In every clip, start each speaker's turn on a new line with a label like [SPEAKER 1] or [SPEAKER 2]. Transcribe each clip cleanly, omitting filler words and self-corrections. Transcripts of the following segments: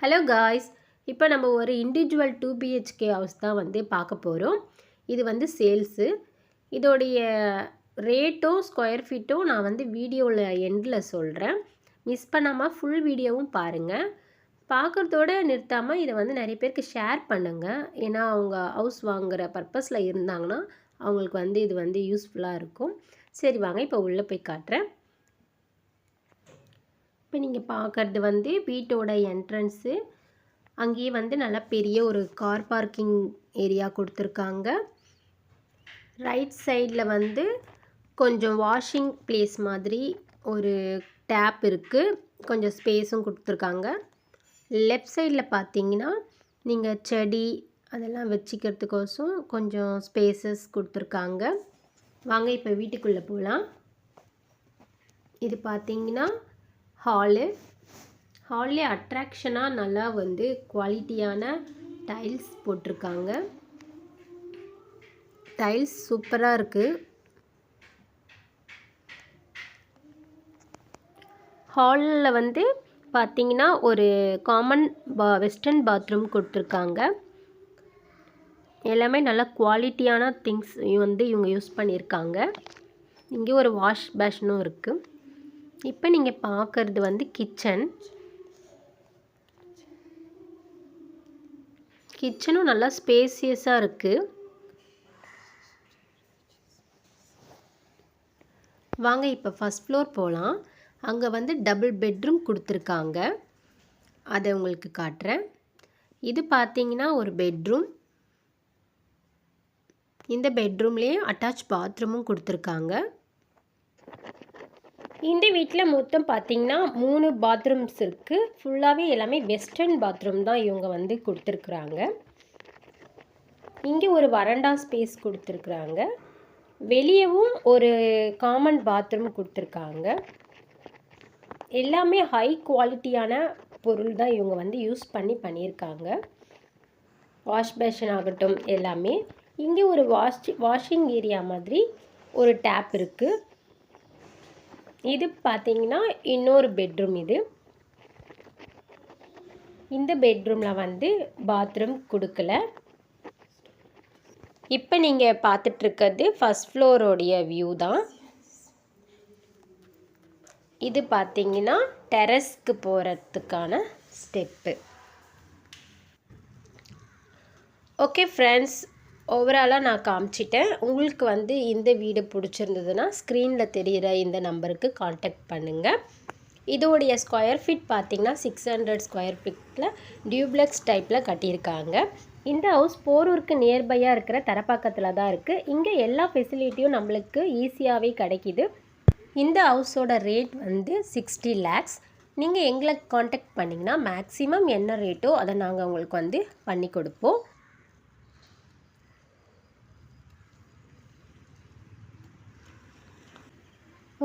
[SPEAKER 1] Hello guys, இப்போ நம்ம ஒரு இண்டிவிஜுவல் 2 BHK ஹவுஸ் தான் வந்து பார்க்க போகிறோம். இது வந்து சேல்ஸு. இதோடைய ரேட்டும் ஸ்கொயர் ஃபீட்டும் நான் வந்து வீடியோவில் எண்டில் சொல்கிறேன். மிஸ் பண்ணாமல் ஃபுல் வீடியோவும் பாருங்கள். பார்க்குறதோட நிறுத்தாமல் இதை வந்து நிறைய பேருக்கு ஷேர் பண்ணுங்கள். ஏன்னா அவங்க ஹவுஸ் வாங்குகிற பர்பஸில் இருந்தாங்கன்னா அவங்களுக்கு வந்து இது வந்து யூஸ்ஃபுல்லாக இருக்கும். சரி வாங்க இப்போ உள்ளே போய் காட்டுறேன். இப்போ நீங்கள் பார்க்குறது வந்து வீட்டோட என்ட்ரன்ஸு. அங்கேயே வந்து நல்லா பெரிய ஒரு கார் பார்க்கிங் ஏரியா கொடுத்துருக்காங்க. ரைட் சைடில் வந்து கொஞ்சம் வாஷிங் ப்ளேஸ் மாதிரி ஒரு டேப் இருக்குது. கொஞ்சம் ஸ்பேஸும் கொடுத்துருக்காங்க. லெஃப்ட் சைடில் பார்த்தீங்கன்னா நீங்கள் செடி அதெல்லாம் வச்சுக்கிறதுக்கோசம் கொஞ்சம் ஸ்பேசஸ் கொடுத்துருக்காங்க. வாங்க இப்போ வீட்டுக்குள்ளே போகலாம். இது பார்த்தீங்கன்னா ஹால்லே அட்ராக்ஷனாக நல்லா வந்து குவாலிட்டியான டைல்ஸ் போட்டிருக்காங்க. டைல்ஸ் சூப்பராக இருக்குது. ஹாலில் வந்து பார்த்தீங்கன்னா ஒரு காமன் வெஸ்டர்ன் பாத்ரூம் கொடுத்துருக்காங்க. எல்லாமே நல்ல குவாலிட்டியான திங்ஸ் வந்து இவங்க யூஸ் பண்ணியிருக்காங்க. இங்கே ஒரு வாஷ் பேஷனும் இருக்குது. இப்போ நீங்கள் பார்க்குறது வந்து கிச்சனும் நல்லா ஸ்பேசியஸாக இருக்குது. வாங்க இப்போ ஃபஸ்ட் ஃப்ளோர் போகலாம். அங்கே வந்து டபுள் பெட்ரூம் கொடுத்துருக்காங்க. அதை உங்களுக்கு காட்டுறேன். இது பார்த்தீங்கன்னா ஒரு பெட்ரூம். இந்த பெட்ரூம்லேயே அட்டாச் பாத்ரூமும் கொடுத்துருக்காங்க. இந்த வீட்டில் மொத்தம் பார்த்தீங்கன்னா 3 பாத்ரூம்ஸ் இருக்குது. ஃபுல்லாகவே எல்லாமே வெஸ்டர்ன் பாத்ரூம் தான் இவங்க வந்து கொடுத்துருக்குறாங்க. இங்கே ஒரு வராண்டா ஸ்பேஸ் கொடுத்துருக்குறாங்க. வெளியவும் ஒரு காமன் பாத்ரூம் கொடுத்துருக்காங்க. எல்லாமே ஹை குவாலிட்டியான பொருள் தான் இவங்க வந்து யூஸ் பண்ணியிருக்காங்க. வாஷ் பேஷன் ஆகட்டும் எல்லாமே. இங்கே ஒரு வாஷிங் ஏரியா மாதிரி ஒரு டேப் இருக்குது. இது பார்த்தீங்கன்னா இன்னொரு பெட்ரூம். இந்த பெட்ரூமில் வந்து பாத்ரூம் கொடுக்கல. இப்போ நீங்கள் பார்த்துட்ருக்கிறது ஃபஸ்ட் ஃப்ளோரோடைய வியூ தான். இது பார்த்தீங்கன்னா டெரஸ்க்கு போகிறதுக்கான ஸ்டெப்பு. ஓகே ஃப்ரெண்ட்ஸ், ஓவராலாக நான் காமிச்சிட்டேன். உங்களுக்கு வந்து இந்த வீடு பிடிச்சிருந்ததுன்னா ஸ்க்ரீனில் தெரிகிற இந்த நம்பருக்கு காண்டாக்ட் பண்ணுங்கள். இதோடைய ஸ்கொயர் ஃபீட் பார்த்திங்கன்னா 600 ஸ்கொயர் ஃபீட்டில் டியூப்ளெக்ஸ் டைப்பில் கட்டியிருக்காங்க. இந்த ஹவுஸ் போரூருக்கு நியர்பையாக இருக்கிற தரப்பாக்கத்தில் தான் இருக்குது. இங்கே எல்லா ஃபெசிலிட்டியும் நம்மளுக்கு ஈஸியாகவே கிடைக்கிது. இந்த ஹவுஸோட ரேட் வந்து 60 lakhs. நீங்கள் எங்களை காண்டாக்ட் பண்ணிங்கன்னா மேக்ஸிமம் என்ன ரேட்டோ அதை நாங்கள் உங்களுக்கு வந்து பண்ணி கொடுப்போம்.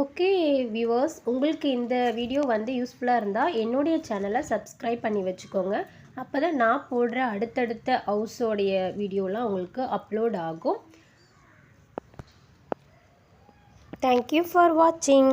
[SPEAKER 1] ஓகே வியூவர்ஸ், உங்களுக்கு இந்த வீடியோ வந்து யூஸ்ஃபுல்லாக இருந்தால் என்னுடைய சேனலை சப்ஸ்கிரைப் பண்ணி வச்சுக்கோங்க. அப்போ தான் நான் போடுற அடுத்தடுத்த ஹவுஸோடைய வீடியோலாம் உங்களுக்கு அப்லோட் ஆகும். தேங்க்யூ ஃபார் வாட்சிங்.